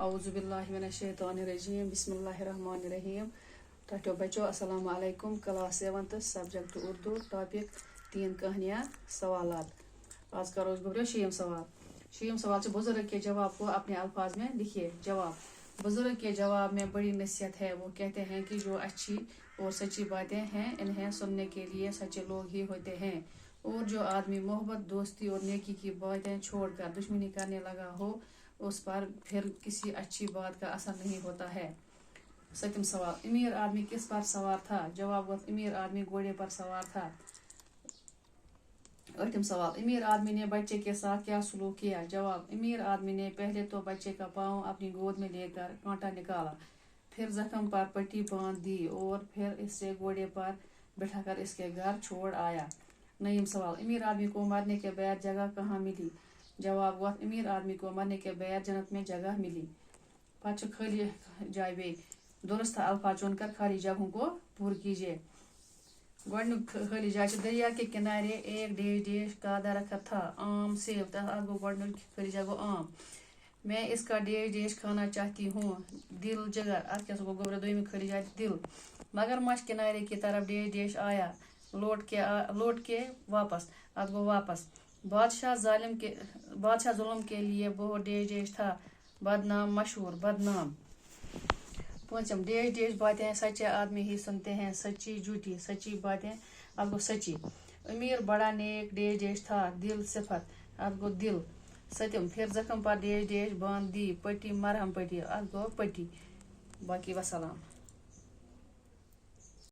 اعوذ باللہ من الشیطان الرجیم بسم اللہ الرحمن الرحیم ٹھٹو بچو السلام علیکم کلاس 7 سبجیکٹ اردو ٹاپک 3 کہانیاں سوالات آج کا روز گزرے شیم سوال سے بزرگ کے جواب کو اپنے الفاظ میں لکھیے جواب بزرگ کے جواب میں بڑی نصیحت ہے وہ کہتے ہیں کہ جو اچھی اور سچی باتیں ہیں انہیں سننے کے لیے سچے لوگ ہی ہوتے ہیں اور جو آدمی محبت دوستی اور نیکی کی باتیں چھوڑ کر دشمنی کرنے لگا ہو اس پر پھر کسی اچھی بات کا اثر نہیں ہوتا ہے 7 سوال امیر آدمی کس پر سوار تھا جواب امیر آدمی گھوڑے پر سوار تھا 8 سوال امیر آدمی نے بچے کے ساتھ کیا سلوک کیا جواب امیر آدمی نے پہلے تو بچے کا پاؤں اپنی گود میں لے کر کانٹا نکالا پھر زخم پر پٹی باندھ دی اور پھر اسے گھوڑے پر بٹھا کر اس کے گھر چھوڑ آیا 9 سوال امیر آدمی کو مرنے کے بعد جگہ کہاں ملی جواب امیر آدمی کو مرنے کے بعد جنت میں جگہ ملی پچ خالی جائے بے درست الفاظ چن کر خالی جگہوں کو پور کیجیے گوڈنک خالی جائے دریا کے کنارے ایک ڈیش کا درخت تھا آم سیب گوڈنک خالی جگہ آم میں اس کا ڈیش کھانا چاہتی ہوں دل جگر ات کیا گو گوبر دومی خالی جائے دل مگر مچھ کنارے کی طرف ڈیش آیا لوٹ کے واپس ات گو واپس بادشاہ ظلم کے لیے بہت ڈیش تھا بدنام مشہور بدنام 5 ڈیش باتیں سچے آدمی ہی سنتے ہیں سچی جھوٹی سچی باتیں ات گو سچی امیر بڑا نیک ڈیش تھا دل صفت ات گو دل 7 پھر زخم پر ڈیش باندھ دی پٹی مرہم پٹی ات گو پٹی باقی وسلام